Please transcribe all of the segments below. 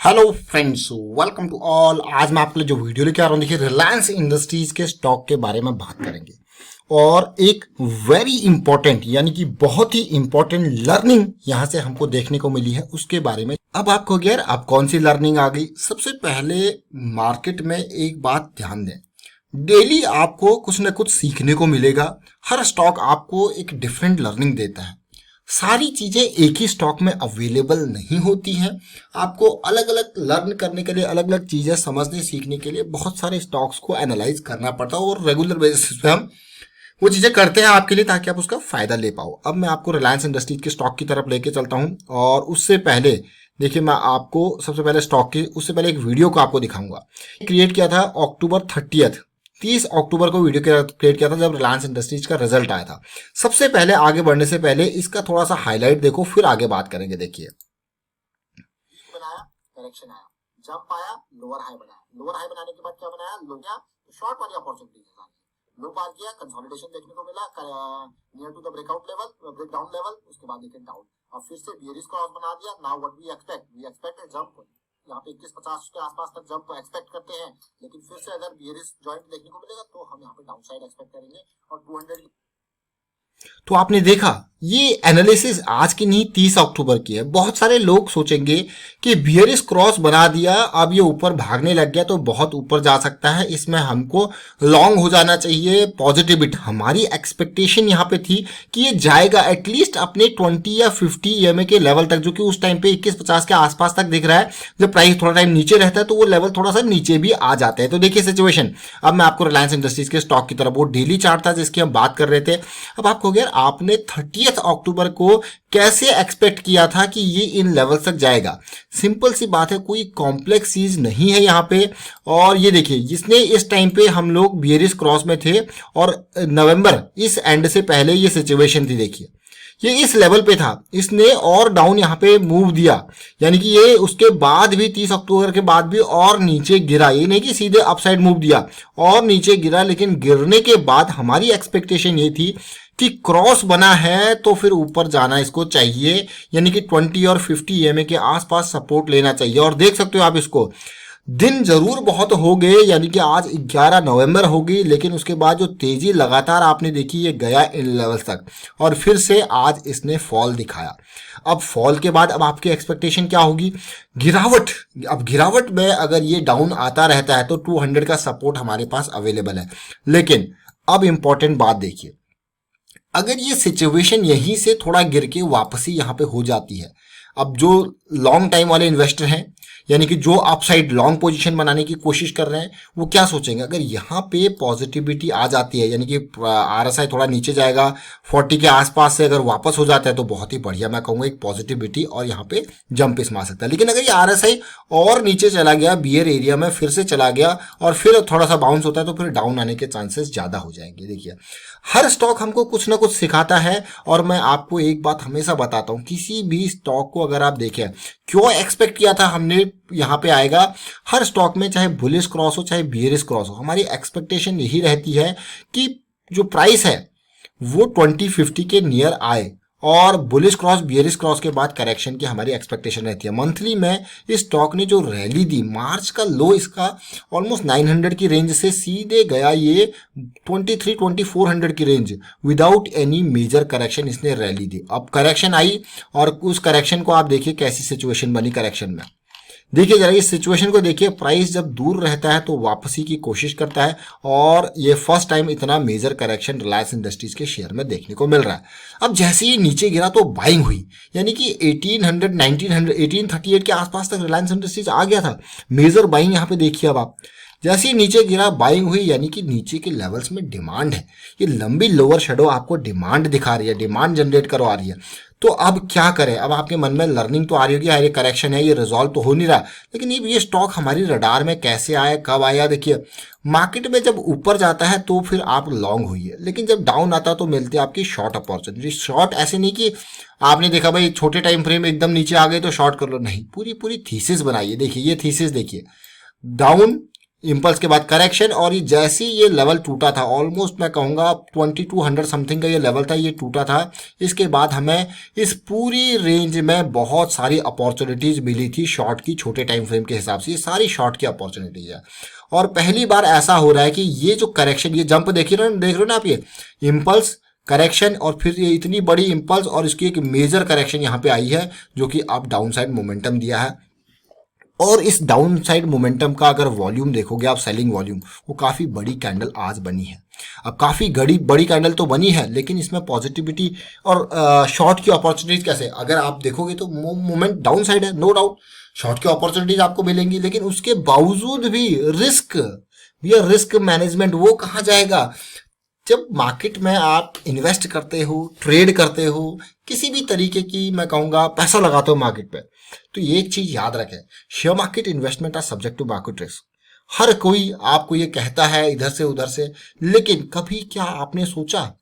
Hello friends, welcome to all. आज मैं आपके लिए जो वीडियो लेके आ रहा हूँ, देखिए रिलायंस इंडस्ट्रीज के स्टॉक के बारे में बात करेंगे और एक वेरी इंपॉर्टेंट यानी कि बहुत ही इंपॉर्टेंट लर्निंग यहां से हमको देखने को मिली है उसके बारे में। अब आपको यार अब कौन सी लर्निंग आ गई? सबसे पहले मार्केट में एक बात ध्यान दें, डेली आपको कुछ ना कुछ सीखने को मिलेगा। हर स्टॉक आपको एक डिफरेंट लर्निंग देता है। सारी चीजें एक ही स्टॉक में अवेलेबल नहीं होती हैं। आपको अलग अलग लर्न करने के लिए, अलग अलग चीजें समझने सीखने के लिए बहुत सारे स्टॉक्स को एनालाइज करना पड़ता है और रेगुलर बेसिस पे हम वो चीजें करते हैं आपके लिए, ताकि आप उसका फायदा ले पाओ। अब मैं आपको रिलायंस इंडस्ट्रीज के स्टॉक की तरफ लेके चलता हूं और उससे पहले देखिए, मैं आपको सबसे पहले स्टॉक की उससे पहले एक वीडियो को आपको दिखाऊंगा। क्रिएट किया था अक्टूबर 30 अक्टूबर को वीडियो क्रिएट किया था जब रिलायंस इंडस्ट्रीज का रिजल्ट आया था। सबसे पहले आगे बढ़ने से पहले इसका थोड़ा सा हाईलाइट देखो, फिर आगे बात करेंगे। देखिए, बनाया, करेक्शन आया, जंप आया, लोअर हाई बनाया, लोअर हाई बनाने के बाद क्या बनाया, लोग शॉर्ट वाली अपॉर्चुनिटीज लो पार किया, कंसोलिडेशन देखने को मिला near to the breakout level, breakdown level, उसके बाद देखिए डाउन और फिर से बियरिश क्रॉस बना दिया। नाउ व्हाट वी एक्सपेक्ट है जंप, यहाँ पे 2150 के आसपास तक जंप एक्सपेक्ट करते हैं, लेकिन फिर से अगर बियरिश जॉइंट देखने को मिलेगा तो हम यहाँ पे डाउन साइड एक्सपेक्ट करेंगे और 200। तो आपने देखा, ये एनालिसिस आज की नहीं 30 अक्टूबर की है। बहुत सारे लोग सोचेंगे कि बियरिश क्रॉस बना दिया, अब ये ऊपर भागने लग गया तो बहुत ऊपर जा सकता है, इसमें हमको लॉन्ग हो जाना चाहिए, पॉजिटिविटी। हमारी एक्सपेक्टेशन यहाँ पे थी कि ये जाएगा एटलीस्ट अपने 20 या 50 ईएमए के लेवल तक, जो कि उस टाइम पे 2150 के आसपास तक दिख रहा है। जब प्राइस थोड़ा टाइम नीचे रहता है तो वो लेवल थोड़ा सा नीचे भी आ जाते हैं। तो देखिए सिचुएशन। अब मैं आपको रिलायंस इंडस्ट्रीज के स्टॉक की तरफ, वो डेली चार्ट था जिसकी हम बात कर रहे थे। अब आपको गया, आपने 30 अक्टूबर को कैसे एक्सपेक्ट किया था कि ये इन लेवल तक जाएगा? सिंपल सी बात है, कोई कॉम्प्लेक्स चीज नहीं है यहाँ पे। और ये देखिए, जिसने इस टाइम पे हम लोग बियरिश क्रॉस में थे और नवंबर इस एंड से पहले ये सिचुएशन थी। देखिए, ये इस लेवल पे था, इसने और डाउन यहाँ पे मूव दिया, यानी कि ये उसके बाद भी 30 अक्टूबर के बाद भी और नीचे गिरा। ये नहीं कि सीधे अपसाइड मूव दिया और नीचे गिरा, लेकिन गिरने के बाद हमारी एक्सपेक्टेशन ये थी कि क्रॉस बना है तो फिर ऊपर जाना इसको चाहिए, यानी कि 20 और 50 ईएमए के आसपास सपोर्ट लेना चाहिए। और देख सकते हो आप इसको, दिन जरूर बहुत हो गए, यानी कि आज 11 नवंबर हो गई, लेकिन उसके बाद जो तेजी लगातार आपने देखी, ये गया इन लेवल तक और फिर से आज इसने फॉल दिखाया। अब फॉल के बाद अब आपकी एक्सपेक्टेशन क्या होगी? गिरावट। अब गिरावट में अगर ये डाउन आता रहता है तो 200 का सपोर्ट हमारे पास अवेलेबल है। लेकिन अब इंपॉर्टेंट बात देखिए, अगर ये सिचुएशन यहीं से थोड़ा गिर के वापसी यहाँ पे हो जाती है, अब जो लॉन्ग टाइम वाले इन्वेस्टर हैं, यानी कि जो अपसाइड लॉन्ग पोजीशन बनाने की कोशिश कर रहे हैं, वो क्या सोचेंगे? अगर यहाँ पे पॉजिटिविटी आ जाती है, यानी कि आरएसआई थोड़ा नीचे जाएगा 40 के आसपास से, अगर वापस हो जाता है तो बहुत ही बढ़िया, मैं कहूँगा एक पॉजिटिविटी और यहाँ पे जंप इसमें आ सकता है। लेकिन अगर ये आरएसआई और नीचे चला गया, बियर एरिया में फिर से चला गया और फिर थोड़ा सा बाउंस होता है, तो फिर डाउन आने के चांसेस ज्यादा हो जाएंगे। देखिए, हर स्टॉक हमको कुछ ना कुछ सिखाता है और मैं आपको एक बात हमेशा बताता हूं, किसी भी स्टॉक को अगर आप देखें, क्यों एक्सपेक्ट किया था हमने यहां पे आएगा, हर स्टॉक में चाहे बुलिश क्रॉस हो चाहे बियरिश क्रॉस हो, हमारी एक्सपेक्टेशन यही रहती है कि जो प्राइस है वो 2050 के नियर आए और बुलिश क्रॉस बियरिश क्रॉस के बाद करेक्शन की हमारी एक्सपेक्टेशन रहती है। मंथली में इस स्टॉक ने जो रैली दी, मार्च का लो इसका ऑलमोस्ट 900 की रेंज से सीधे गया ये 23-2400 की range, without any major correction इसने रैली दी। अब करेक्शन आई और उस करेक्शन को आप देखिए कैसी सिचुएशन बनी करेक्शन में। देखिए जरा इस सिचुएशन को देखिए, प्राइस जब दूर रहता है तो वापसी की कोशिश करता है और ये फर्स्ट टाइम इतना मेजर करेक्शन रिलायंस इंडस्ट्रीज के शेयर में देखने को मिल रहा है। अब जैसे ही नीचे गिरा तो बाइंग हुई, यानी कि 1800, 1900, 1838 के आसपास तक रिलायंस इंडस्ट्रीज आ गया था। मेजर बाइंग यहाँ पे देखिए। अब आप जैसे ही नीचे गिरा बाइंग हुई, यानी कि नीचे के लेवल्स में डिमांड है। ये लंबी लोअर शेडो आपको डिमांड दिखा रही है, डिमांड जनरेट करवा रही है। तो अब क्या करें? अब आपके मन में लर्निंग तो आ रही होगी, ये करेक्शन है, ये रिजॉल्व तो हो नहीं रहा, लेकिन ये स्टॉक हमारी रडार में कैसे आया, कब आया? देखिए, मार्केट में जब ऊपर जाता है तो फिर आप लॉन्ग हुई, लेकिन जब डाउन आता है तो मिलती है आपकी शॉर्ट अपॉर्चुनिटी। शॉर्ट ऐसे नहीं कि आपने देखा भाई छोटे टाइम फ्रेम एकदम नीचे आ गए तो शॉर्ट कर लो, नहीं, पूरी थीसिस बनाइए। देखिए ये थीसिस देखिए, डाउन इम्पल्स के बाद करेक्शन, और ये जैसे ये लेवल टूटा था, ऑलमोस्ट मैं कहूँगा 2200 समथिंग का ये लेवल था, ये टूटा था। इसके बाद हमें इस पूरी रेंज में बहुत सारी अपॉर्चुनिटीज मिली थी शॉर्ट की, छोटे टाइम फ्रेम के हिसाब से ये सारी शॉर्ट की अपॉर्चुनिटीज है। और पहली बार ऐसा हो रहा है कि ये जो करेक्शन, ये जंप देख रहे हो ना आप, ये इम्पल्स, करेक्शन, और फिर ये इतनी बड़ी इम्पल्स और इसकी एक मेजर करेक्शन यहाँ पे आई है जो कि अब डाउन साइड मोमेंटम दिया है। और इस डाउन साइड मोमेंटम का अगर वॉल्यूम देखोगे आप, सेलिंग वॉल्यूम, वो काफ़ी बड़ी कैंडल आज बनी है। अब काफ़ी बड़ी कैंडल तो बनी है, लेकिन इसमें पॉजिटिविटी और शॉर्ट की अपॉर्चुनिटीज कैसे, अगर आप देखोगे तो मोमेंट डाउन साइड है, नो डाउट शॉर्ट की अपॉर्चुनिटीज आपको मिलेंगी, लेकिन उसके बावजूद भी रिस्क मैनेजमेंट वो कहाँ जाएगा। जब मार्केट में आप इन्वेस्ट करते हो, ट्रेड करते हो, किसी भी तरीके की मैं कहूँगा पैसा लगाते हो मार्केट पे, तो ये एक चीज याद रखें, share market investment are subject to market risk. हर कोई आपको ये कहता है इधर से उधर से, लेकिन कभी क्या आपने सोचा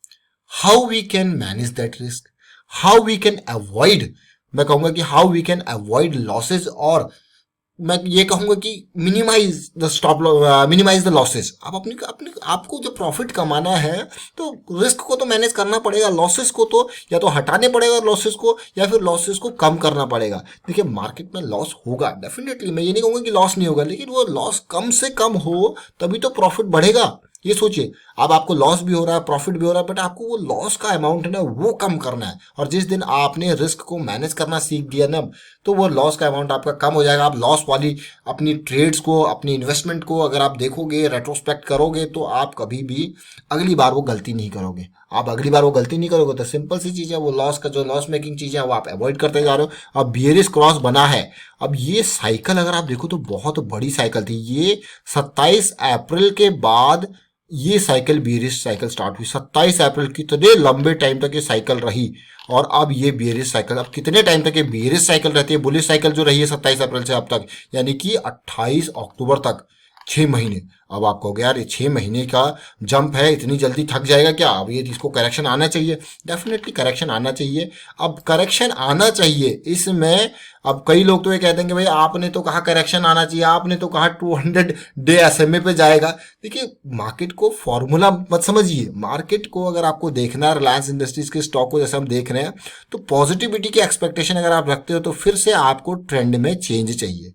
how we can manage that risk, how we can avoid, मैं कहूँगा कि how we can avoid losses, और मैं ये कहूंगा कि मिनिमाइज द लॉसेस। आप अपने अपने आपको जो प्रॉफिट कमाना है तो रिस्क को तो मैनेज करना पड़ेगा, लॉसेस को तो या तो हटाने पड़ेगा लॉसेस को, या फिर लॉसेस को कम करना पड़ेगा। देखिए मार्केट में लॉस होगा डेफिनेटली, मैं ये नहीं कहूंगा कि लॉस नहीं होगा, लेकिन वो लॉस कम से कम हो तभी तो प्रॉफिट बढ़ेगा। ये सोचिए, अब आपको लॉस भी हो रहा है, प्रॉफिट भी हो रहा है, बट आपको वो लॉस का अमाउंट है ना वो कम करना है। और जिस दिन आपने रिस्क को मैनेज करना सीख दिया ना, तो वो लॉस का अमाउंट आपका कम हो जाएगा। आप लॉस वाली अपनी ट्रेड्स को, अपनी इन्वेस्टमेंट को अगर आप देखोगे, रेट्रोस्पेक्ट करोगे, तो आप कभी भी अगली बार वो गलती नहीं करोगे। आप अगली बार वो गलती नहीं करोगे तो सिंपल सी चीज़ है, वो लॉस का जो लॉस मेकिंग चीज़ है वो आप अवॉइड करते जा रहे हो। अब बियरिश क्रॉस बना है, अब ये साइकिल अगर आप देखो तो बहुत बड़ी साइकिल थी। ये 27 अप्रैल के बाद ये साइकिल, बियरिश साइकिल स्टार्ट हुई 27 अप्रैल, कितने लंबे टाइम तक ये साइकिल रही। और अब ये बियरिश साइकिल, अब कितने टाइम तक ये बियरिश साइकिल रहती है, बुलिश साइकिल जो रही है 27 अप्रैल से अब तक, यानी कि 28 अक्टूबर तक, 6 महीने। अब आप कहोगे यार ये 6 महीने का जंप है, इतनी जल्दी थक जाएगा क्या, अब ये इसको करेक्शन आना चाहिए। डेफिनेटली करेक्शन आना चाहिए। अब करेक्शन आना चाहिए इसमें, अब कई लोग तो ये कहते हैं कि भाई आपने तो कहा करेक्शन आना चाहिए, आपने तो कहा 200 डे SMA पे जाएगा। देखिए मार्केट को फॉर्मूला मत समझिए, मार्केट को अगर आपको देखना है, रिलायंस इंडस्ट्रीज के स्टॉक को जैसे हम देख रहे हैं, तो पॉजिटिविटी की एक्सपेक्टेशन अगर आप रखते हो तो फिर से आपको ट्रेंड में चेंज चाहिए।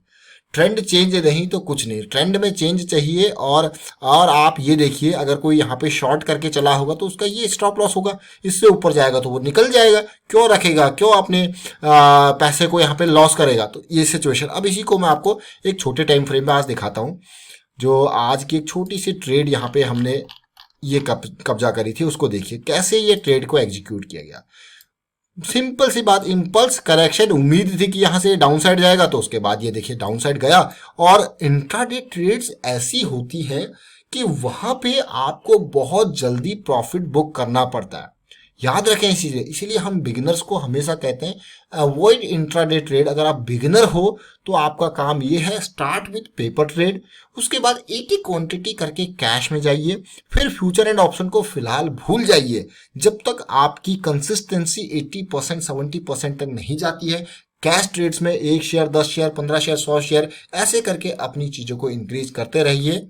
ट्रेंड चेंज नहीं तो कुछ नहीं, ट्रेंड में चेंज चाहिए। और आप ये देखिए, अगर कोई यहाँ पे शॉर्ट करके चला होगा तो उसका ये स्टॉप लॉस होगा, इससे ऊपर जाएगा तो वो निकल जाएगा, क्यों रखेगा, क्यों अपने पैसे को यहाँ पे लॉस करेगा। तो ये सिचुएशन, अब इसी को मैं आपको एक छोटे टाइम फ्रेम में आज दिखाता हूँ। जो आज की एक छोटी सी ट्रेड यहाँ पे हमने ये कब्जा करी थी, उसको देखिए कैसे ये ट्रेड को एग्जीक्यूट किया गया। सिंपल सी बात, इंपल्स करेक्शन, उम्मीद थी कि यहां से डाउन साइड जाएगा, तो उसके बाद ये देखिए डाउन साइड गया। और इंट्राडे ट्रेड्स ऐसी होती है कि वहां पे आपको बहुत जल्दी प्रॉफिट बुक करना पड़ता है, याद रखें इसीलिए हम बिगिनर्स को हमेशा कहते हैं अवॉइड इंट्राडे ट्रेड। अगर आप बिगिनर हो तो आपका काम ये है, स्टार्ट विथ पेपर ट्रेड, उसके बाद एक ही क्वांटिटी करके कैश में जाइए, फिर फ्यूचर एंड ऑप्शन को फिलहाल भूल जाइए जब तक आपकी कंसिस्टेंसी 80% 70% तक नहीं जाती है। कैश ट्रेड्स में 1 शेयर, 10 शेयर, 15 शेयर, 100 शेयर, ऐसे करके अपनी चीजों को इंक्रीज करते रहिए।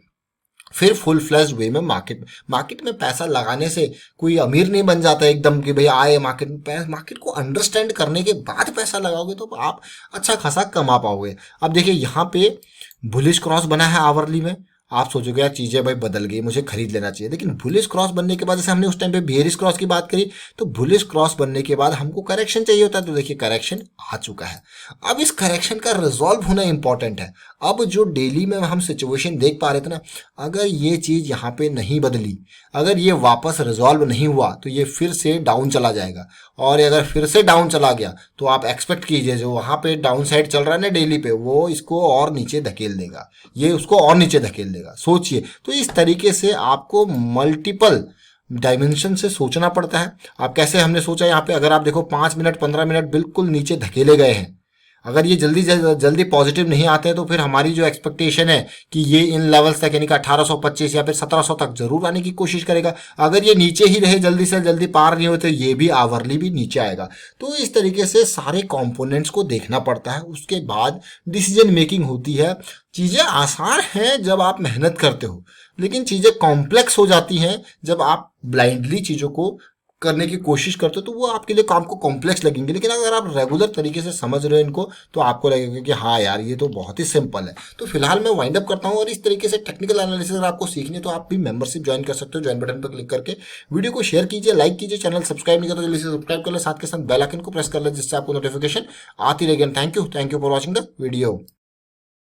फिर फुल फ्लैश वे में मार्केट में पैसा लगाने से कोई अमीर नहीं बन जाता एकदम कि भाई आए मार्केट को अंडरस्टैंड करने के बाद पैसा लगाओगे तो आप अच्छा खासा कमा पाओगे। अब देखिए यहाँ पे बुलिश क्रॉस बना है आवरली में, आप सोचोगे यार चीजें भाई बदल गई, मुझे खरीद लेना चाहिए, लेकिन बुलिश क्रॉस बनने के बाद, जैसे हमने उस टाइम पे बेयरिश क्रॉस की बात करी, तो बुलिश क्रॉस बनने के बाद हमको करेक्शन चाहिए होता है, तो देखिए करेक्शन आ चुका है। अब इस करेक्शन का रिजॉल्व होना इंपॉर्टेंट है। अब जो डेली में हम सिचुएशन देख पा रहे थे ना, अगर ये चीज यहाँ पे नहीं बदली, अगर ये वापस रिजॉल्व नहीं हुआ, तो ये फिर से डाउन चला जाएगा। और अगर फिर से डाउन चला गया तो आप एक्सपेक्ट कीजिए जो वहां पे डाउन साइड चल रहा है ना डेली पे, वो इसको और नीचे धकेल देगा, ये उसको और नीचे धकेल देगा। सोचिए, तो इस तरीके से आपको मल्टीपल डायमेंशन से सोचना पड़ता है। आप कैसे, हमने सोचा यहाँ पे अगर आप देखो 5 मिनट 15 मिनट बिल्कुल नीचे धकेले गए हैं, अगर ये जल्दी पॉजिटिव नहीं आते हैं तो फिर हमारी जो एक्सपेक्टेशन है कि ये इन लेवल्स तक यानी कि 1825 या फिर 1700 तक जरूर आने की कोशिश करेगा। अगर ये नीचे ही रहे, जल्दी से जल्दी पार नहीं होते, ये भी आवरली भी नीचे आएगा। तो इस तरीके से सारे कंपोनेंट्स को देखना पड़ता है, उसके बाद डिसीजन मेकिंग होती है। चीजें आसान हैं जब आप मेहनत करते हो, लेकिन चीजें कॉम्प्लेक्स हो जाती हैं जब आप ब्लाइंडली चीजों को करने की कोशिश करते हो, तो वो आपके लिए काम को कॉम्प्लेक्स लगेंगे। लेकिन अगर आप रेगुलर तरीके से समझ रहे हो इनको, तो आपको लगेगा कि हाँ यार ये तो बहुत ही सिंपल है। तो फिलहाल मैं वाइंड अप करता हूँ, और इस तरीके से टेक्निकल एनालिसिस अगर आपको सीखनी है तो आप भी मेंबरशिप ज्वाइन कर सकते हो। ज्वाइन बटन पर क्लिक करके वीडियो को शेयर कीजिए, लाइक कीजिए, चैनल सब्सक्राइब नहीं करते तो जल्दी से सब्सक्राइब कर ले, साथ के साथ बेल आइकन को प्रेस कर ले, जिससे आपको नोटिफिकेशन आती रहेगी। Thank you for watching the video.